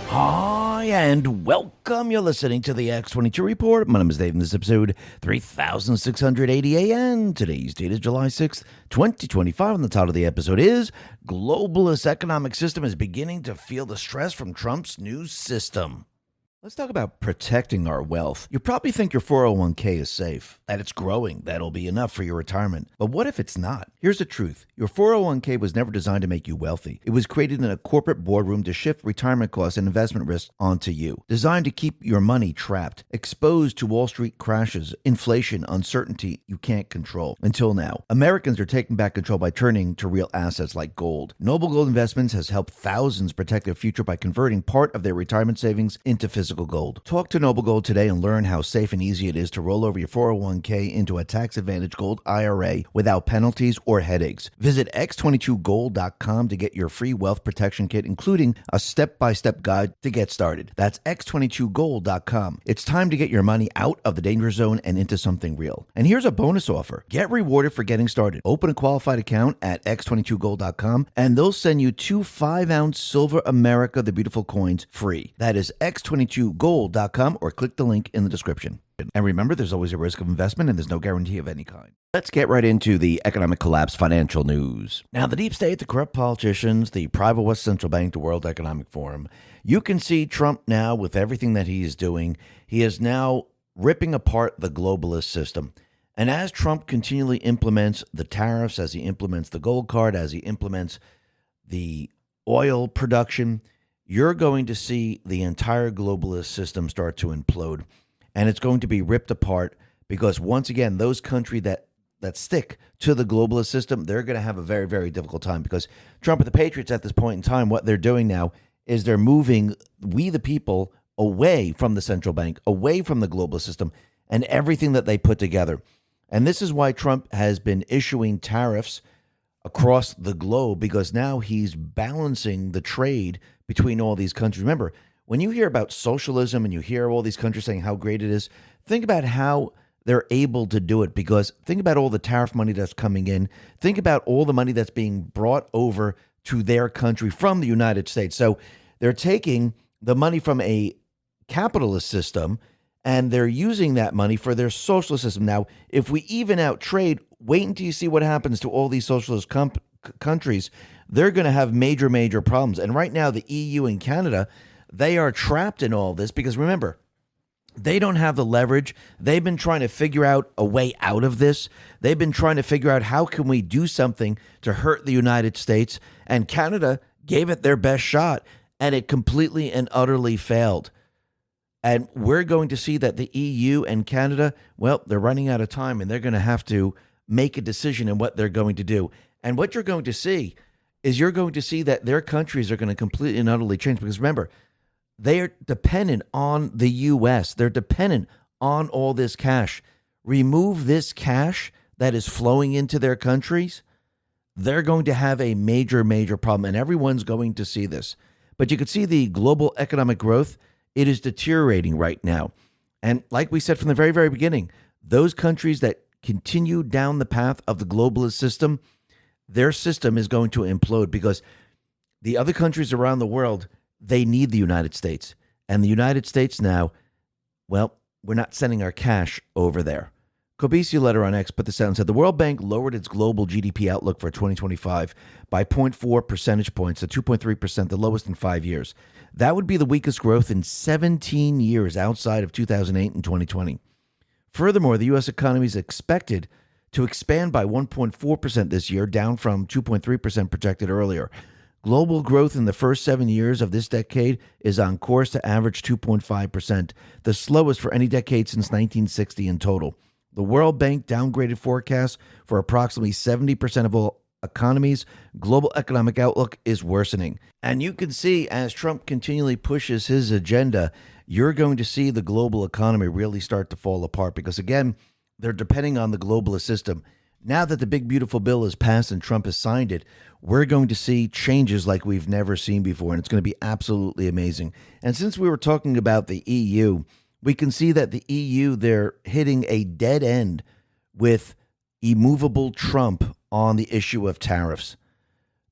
Hi, and welcome. You're listening to the X22 Report. My name is Dave, and this is episode 3680 AN. Today's date is July 6th, 2025, and the title of the episode is Globalist Economic System is Beginning to Feel the Stress from Trump's New System. Let's talk about protecting our wealth. You probably think your 401k is safe, that it's growing, that'll be enough for your retirement. But what if it's not? Here's the truth. Your 401k was never designed to make you wealthy. It was created in a corporate boardroom to shift retirement costs and investment risk onto you. Designed to keep your money trapped, exposed to Wall Street crashes, inflation, uncertainty you can't control. Until now, Americans are taking back control by turning to real assets like gold. Noble Gold Investments has helped thousands protect their future by converting part of their retirement savings into physical gold. Talk to Noble Gold today and learn how safe and easy it is to roll over your 401k into a tax-advantaged gold IRA without penalties or headaches. Visit x22gold.com to get your free wealth protection kit, including a step-by-step guide to get started. That's x22gold.com. It's time to get your money out of the danger zone and into something real. And here's a bonus offer. Get rewarded for getting started. Open a qualified account at x22gold.com and they'll send you 2 5-ounce Silver America the Beautiful coins free. That is x22gold.com or click the link in the description. And remember, there's always a risk of investment and there's no guarantee of any kind. Let's get right into the economic collapse financial news. Now, the deep state, the corrupt politicians, the private West Central Bank, the World Economic Forum, you can see Trump now with everything that he is doing. He is now ripping apart the globalist system. And as Trump continually implements the tariffs, as he implements the gold card, as he implements the oil production, you're going to see the entire globalist system start to implode. And it's going to be ripped apart because, once again, those countries that stick to the globalist system, they're going to have a very, very difficult time because Trump and the Patriots at this point in time, what they're doing now is they're moving we the people away from the central bank, away from the globalist system and everything that they put together. And this is why Trump has been issuing tariffs across the globe, because now he's balancing the trade between all these countries. Remember, when you hear about socialism and you hear all these countries saying how great it is, think about how they're able to do it, because think about all the tariff money that's coming in. Think about all the money that's being brought over to their country from the United States. So they're taking the money from a capitalist system and they're using that money for their socialist system. Now, if we even out trade, wait until you see what happens to all these socialist countries. They're going to have major, major problems. And right now, the EU and Canada, they are trapped in all this because, remember, they don't have the leverage. They've been trying to figure out a way out of this. They've been trying to figure out how can we do something to hurt the United States. And Canada gave it their best shot, and it completely and utterly failed. And we're going to see that the EU and Canada, well, they're running out of time, and they're going to have to make a decision in what they're going to do. And what you're going to see is you're going to see that their countries are going to completely and utterly change. Because remember, they are dependent on the U.S. They're dependent on all this cash. Remove this cash that is flowing into their countries, they're going to have a major, major problem. And everyone's going to see this. But you can see the global economic growth. It is deteriorating right now. And like we said from the very, very beginning, those countries that continue down the path of the globalist system, their system is going to implode because the other countries around the world, they need the United States. And the United States now, well, we're not sending our cash over there. Kobisi letter on X put this out and said, the World Bank lowered its global GDP outlook for 2025 by 0.4 percentage points to 2.3%, the lowest in 5 years. That would be the weakest growth in 17 years outside of 2008 and 2020. Furthermore, the U.S. economy is expected to expand by 1.4% this year, down from 2.3% projected earlier. Global growth in the first 7 years of this decade is on course to average 2.5%, the slowest for any decade since 1960 in total. The World Bank downgraded forecasts for approximately 70% of all economies. Global economic outlook is worsening. And you can see as Trump continually pushes his agenda, you're going to see the global economy really start to fall apart because, again, they're depending on the globalist system. Now that the big, beautiful bill is passed and Trump has signed it, we're going to see changes like we've never seen before, and it's going to be absolutely amazing. And since we were talking about the EU, we can see that the EU, they're hitting a dead end with immovable Trump on the issue of tariffs.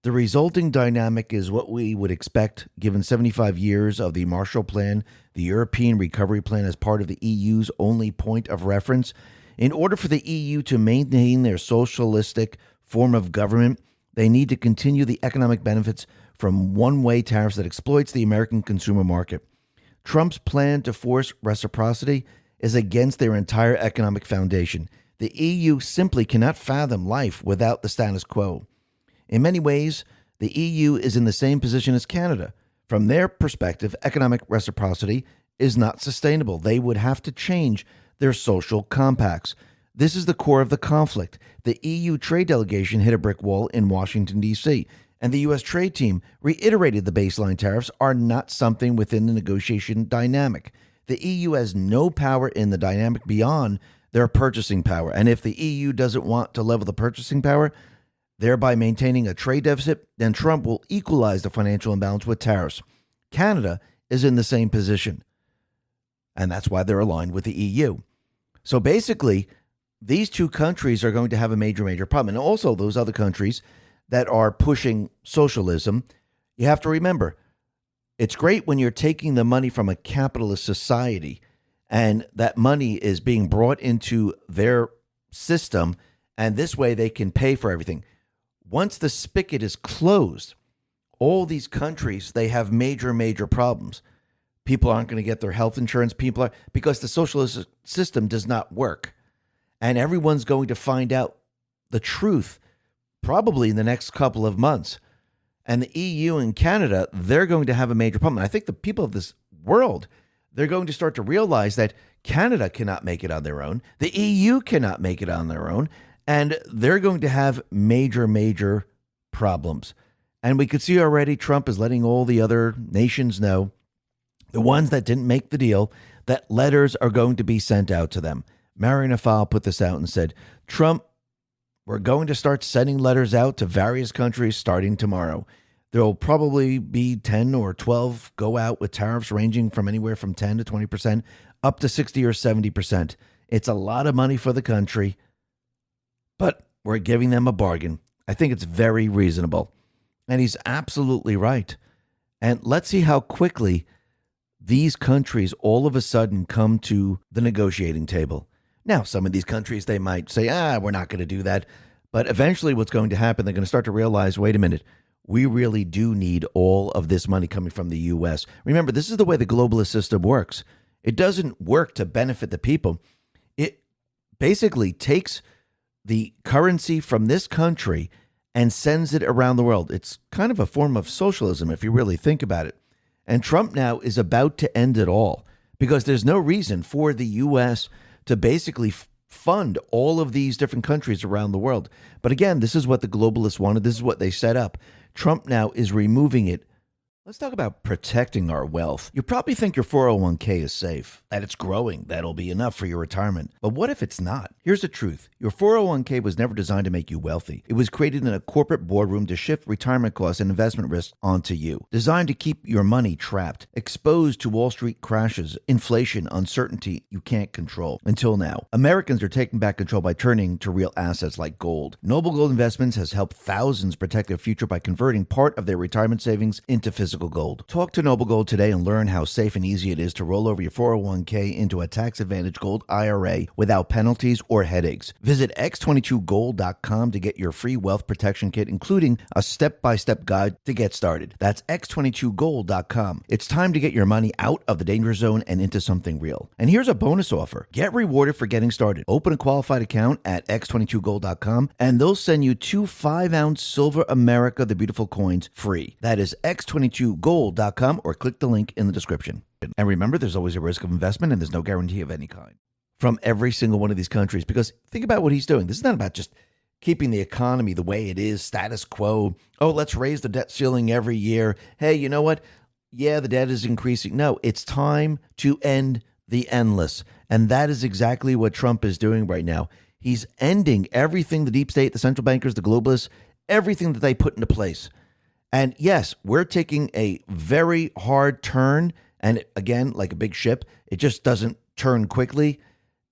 The resulting dynamic is what we would expect given 75 years of the Marshall Plan, the European Recovery Plan as part of the EU's only point of reference. In order for the EU to maintain their socialistic form of government, they need to continue the economic benefits from one-way tariffs that exploits the American consumer market. Trump's plan to force reciprocity is against their entire economic foundation. The EU simply cannot fathom life without the status quo. In many ways, the EU is in the same position as Canada. From their perspective, economic reciprocity is not sustainable. They would have to change their social compacts. This is the core of the conflict. The EU trade delegation hit a brick wall in Washington, D.C., and the U.S. trade team reiterated the baseline tariffs are not something within the negotiation dynamic. The EU has no power in the dynamic beyond their purchasing power. And if the EU doesn't want to level the purchasing power, thereby maintaining a trade deficit, then Trump will equalize the financial imbalance with tariffs. Canada is in the same position, and that's why they're aligned with the EU. So basically, these two countries are going to have a major problem. And also those other countries that are pushing socialism, you have to remember, it's great when you're taking the money from a capitalist society and that money is being brought into their system, and this way they can pay for everything. Once the spigot is closed, all these countries, they have major problems. People aren't going to get their health insurance. Because the socialist system does not work. And everyone's going to find out the truth probably in the next couple of months. And the EU and Canada, they're going to have a major problem. And I think the people of this world, they're going to start to realize that Canada cannot make it on their own. The EU cannot make it on their own. And they're going to have major problems. And we could see already Trump is letting all the other nations know, the ones that didn't make the deal, that letters are going to be sent out to them. Marian Afal put this out and said, Trump, we're going to start sending letters out to various countries starting tomorrow. There will probably be 10 or 12 go out with tariffs ranging from anywhere from 10 to 20%, up to 60 or 70%. It's a lot of money for the country, but we're giving them a bargain. I think it's very reasonable. And he's absolutely right. And let's see how quickly these countries all of a sudden come to the negotiating table. Now, some of these countries, they might say, we're not going to do that. But eventually what's going to happen, they're going to start to realize, wait a minute, we really do need all of this money coming from the U.S. Remember, this is the way the globalist system works. It doesn't work to benefit the people. It basically takes the currency from this country and sends it around the world. It's kind of a form of socialism if you really think about it. And Trump now is about to end it all because there's no reason for the U.S. to basically fund all of these different countries around the world. But again, this is what the globalists wanted. This is what they set up. Trump now is removing it. Let's talk about protecting our wealth. You probably think your 401k is safe, that it's growing, that'll be enough for your retirement. But what if it's not? Here's the truth. Your 401k was never designed to make you wealthy. It was created in a corporate boardroom to shift retirement costs and investment risks onto you. Designed to keep your money trapped, exposed to Wall Street crashes, inflation, uncertainty you can't control. Until now, Americans are taking back control by turning to real assets like gold. Noble Gold Investments has helped thousands protect their future by converting part of their retirement savings into physical gold. Talk to Noble Gold today and learn how safe and easy it is to roll over your 401k into a tax-advantaged gold IRA without penalties or headaches. Visit x22gold.com to get your free wealth protection kit, including a step-by-step guide to get started. That's x22gold.com. It's time to get your money out of the danger zone and into something real. And here's a bonus offer. Get rewarded for getting started. Open a qualified account at x22gold.com and they'll send you 2 5-ounce Silver America the Beautiful coins free. That is x22gold.com or click the link in the description. And remember, there's always a risk of investment and there's no guarantee of any kind from every single one of these countries. Because think about what he's doing. This is not about just keeping the economy the way it is, status quo. Oh, let's raise the debt ceiling every year. Hey, you know what? Yeah, the debt is increasing. No, it's time to end the endless. And that is exactly what Trump is doing right now. He's ending everything the deep state, the central bankers, the globalists, everything that they put into place. And yes, we're taking a very hard turn. And again, like a big ship, it just doesn't turn quickly.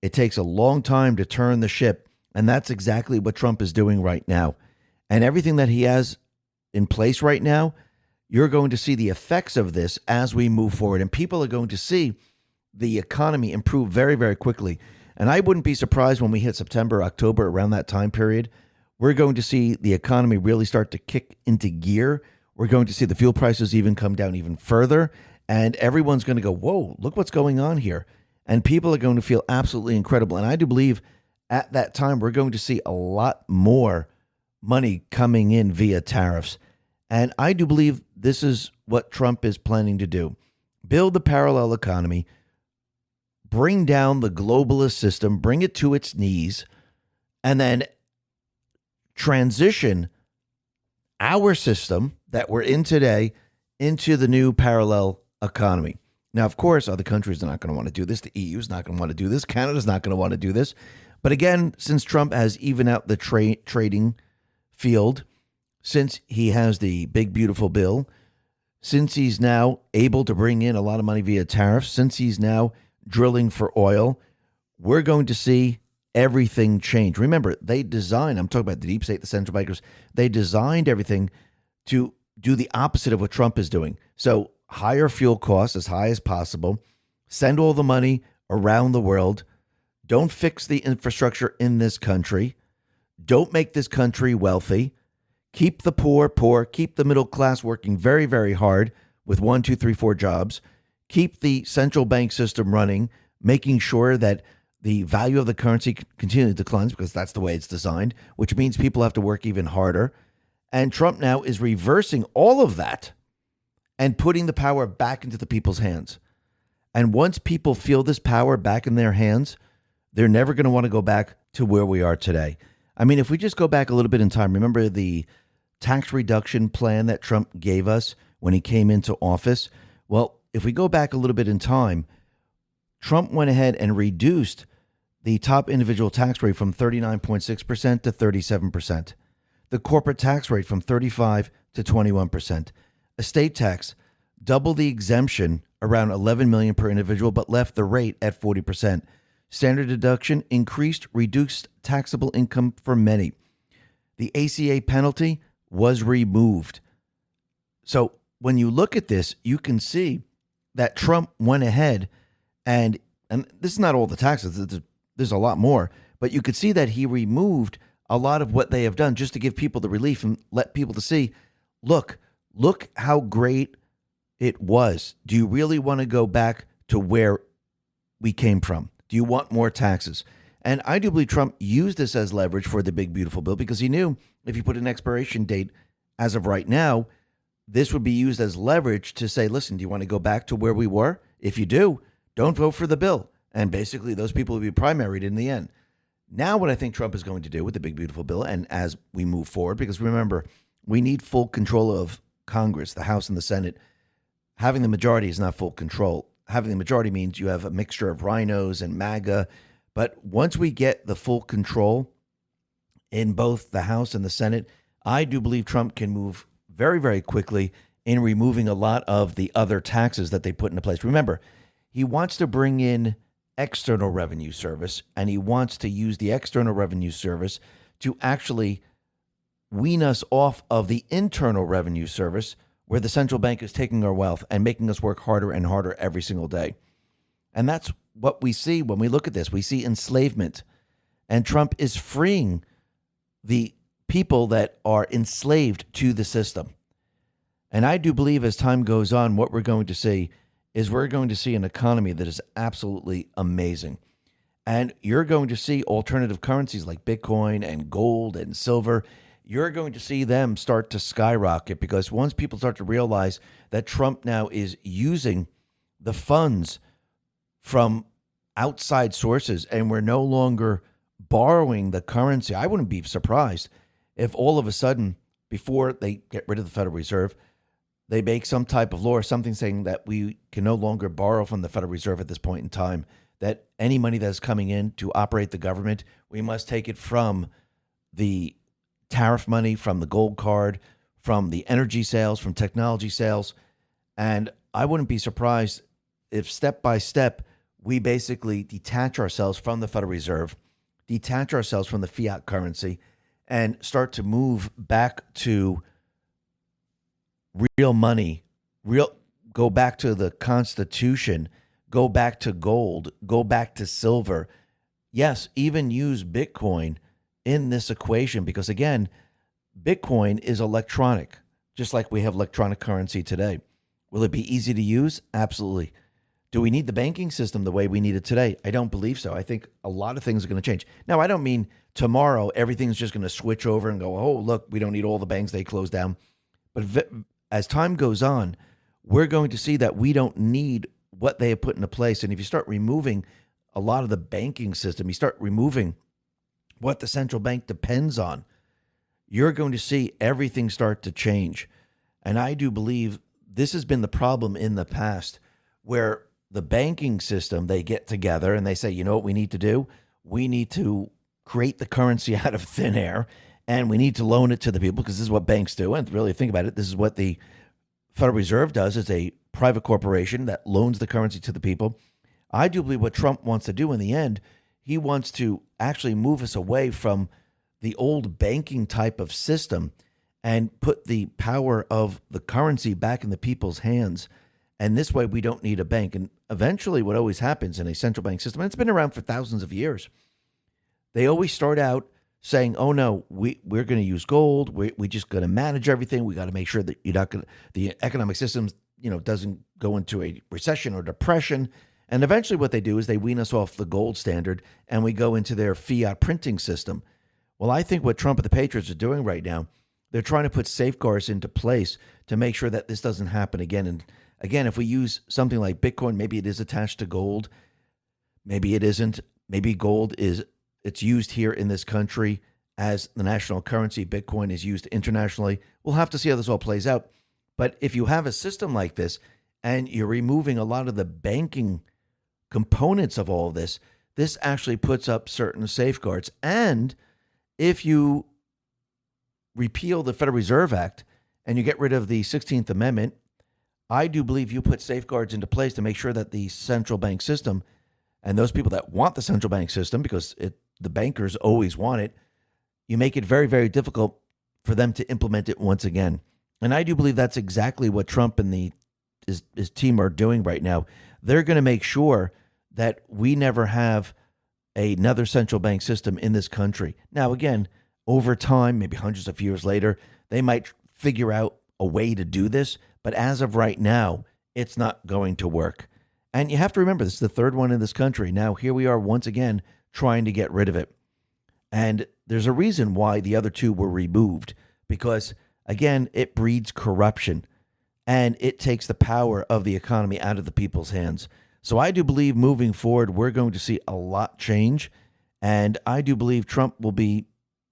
It takes a long time to turn the ship. And that's exactly what Trump is doing right now. And everything that he has in place right now, you're going to see the effects of this as we move forward. And people are going to see the economy improve very, very quickly. And I wouldn't be surprised when we hit September, October, around that time period, we're going to see the economy really start to kick into gear. We're going to see the fuel prices even come down even further. And everyone's going to go, whoa, look what's going on here. And people are going to feel absolutely incredible. And I do believe at that time, we're going to see a lot more money coming in via tariffs. And I do believe this is what Trump is planning to do. Build the parallel economy, bring down the globalist system, bring it to its knees, and then transition our system that we're in today into the new parallel economy. Now, of course, other countries are not going to want to do this. The EU is not going to want to do this. Canada's not going to want to do this. But again, since Trump has evened out the trading field, since he has the big, beautiful bill, since he's now able to bring in a lot of money via tariffs, since he's now drilling for oil, we're going to see everything change. Remember, they designed, I'm talking about the deep state, the central bankers, they designed everything to do the opposite of what Trump is doing. So higher fuel costs as high as possible, send all the money around the world, don't fix the infrastructure in this country, don't make this country wealthy, keep the poor poor, keep the middle class working very, very hard with 1, 2, 3, 4 jobs, keep the central bank system running, making sure that the value of the currency continually declines because that's the way it's designed, which means people have to work even harder. And Trump now is reversing all of that and putting the power back into the people's hands. And once people feel this power back in their hands, they're never going to want to go back to where we are today. I mean, if we just go back a little bit in time, remember the tax reduction plan that Trump gave us when he came into office? Well, if we go back a little bit in time, Trump went ahead and reduced the top individual tax rate from 39.6% to 37%. The corporate tax rate from 35 to 21%. Estate tax, double the exemption, around $11 million per individual, but left the rate at 40%. Standard deduction increased reduced taxable income for many. The ACA penalty was removed. So when you look at this, you can see that Trump went ahead and this is not all the taxes. There's a lot more, but you could see that he removed a lot of what they have done just to give people the relief and let people to see, look how great it was. Do you really want to go back to where we came from? Do you want more taxes? And I do believe Trump used this as leverage for the big, beautiful bill because he knew if he put an expiration date as of right now, this would be used as leverage to say, listen, do you want to go back to where we were? If you do, don't vote for the bill. And basically, those people will be primaried in the end. Now, what I think Trump is going to do with the big, beautiful bill, and as we move forward, because remember, we need full control of Congress, the House and the Senate. Having the majority is not full control. Having the majority means you have a mixture of rhinos and MAGA. But once we get the full control in both the House and the Senate, I do believe Trump can move very, very quickly in removing a lot of the other taxes that they put into place. Remember, he wants to bring in external revenue service, and he wants to use the external revenue service to actually wean us off of the internal revenue service where the central bank is taking our wealth and making us work harder and harder every single day. And that's what we see when we look at this. We see enslavement, and Trump is freeing the people that are enslaved to the system. And I do believe as time goes on, what we're going to see is we're going to see an economy that is absolutely amazing. And you're going to see alternative currencies like Bitcoin and gold and silver. You're going to see them start to skyrocket because once people start to realize that Trump now is using the funds from outside sources and we're no longer borrowing the currency, I wouldn't be surprised if all of a sudden, before they get rid of the Federal Reserve, they make some type of law or something saying that we can no longer borrow from the Federal Reserve at this point in time, that any money that is coming in to operate the government, we must take it from the tariff money, from the gold card, from the energy sales, from technology sales. And I wouldn't be surprised if step by step, we basically detach ourselves from the Federal Reserve, detach ourselves from the fiat currency, and start to move back to real money, real go back to the Constitution, go back to gold, go back to silver. Yes, even use Bitcoin in this equation because, again, Bitcoin is electronic, just like we have electronic currency today. Will it be easy to use? Absolutely. Do we need the banking system the way we need it today? I don't believe so. I think a lot of things are going to change. Now, I don't mean tomorrow everything's just going to switch over and go, oh, look, we don't need all the banks, they close down. But as time goes on, we're going to see that we don't need what they have put into place. And if you start removing a lot of the banking system, you start removing what the central bank depends on, you're going to see everything start to change. And I do believe this has been the problem in the past where the banking system, they get together and they say, you know what we need to do? We need to create the currency out of thin air and we need to loan it to the people because this is what banks do. And really think about it, this is what the Federal Reserve does. It's a private corporation that loans the currency to the people. I do believe what Trump wants to do in the end, he wants to actually move us away from the old banking type of system and put the power of the currency back in the people's hands. And this way we don't need a bank. And eventually what always happens in a central bank system, and it's been around for thousands of years, they always start out saying, oh no, we're going to use gold. We're just going to manage everything. We got to make sure that you're not going to, the economic system, doesn't go into a recession or depression. And eventually what they do is they wean us off the gold standard and we go into their fiat printing system. Well, I think what Trump and the Patriots are doing right now, they're trying to put safeguards into place to make sure that this doesn't happen again. And again, if we use something like Bitcoin, maybe it is attached to gold. Maybe it isn't. Maybe gold it's used here in this country as the national currency. Bitcoin is used internationally. We'll have to see how this all plays out. But if you have a system like this and you're removing a lot of the banking components of all of this, this actually puts up certain safeguards. And if you repeal the Federal Reserve Act and you get rid of the 16th Amendment, I do believe you put safeguards into place to make sure that the central bank system and those people that want the central bank system, because the bankers always want it, you make it very, very difficult for them to implement it once again. And I do believe that's exactly what Trump and his team are doing right now. They're going to make sure that we never have another central bank system in this country. Now, again, over time, maybe hundreds of years later, they might figure out a way to do this. But as of right now, it's not going to work. And you have to remember, this is the third one in this country. Now, here we are once again trying to get rid of it. And there's a reason why the other two were removed. Because, again, it breeds corruption. And it takes the power of the economy out of the people's hands. So I do believe moving forward, we're going to see a lot change. And I do believe Trump will be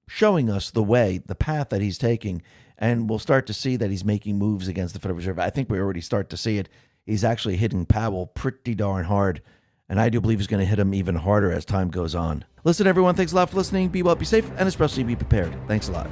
showing us the way, the path that he's taking. And we'll start to see that he's making moves against the Federal Reserve. I think we already start to see it. He's actually hitting Powell pretty darn hard. And I do believe he's going to hit him even harder as time goes on. Listen, everyone, thanks a lot for listening. Be well, be safe, and especially be prepared. Thanks a lot.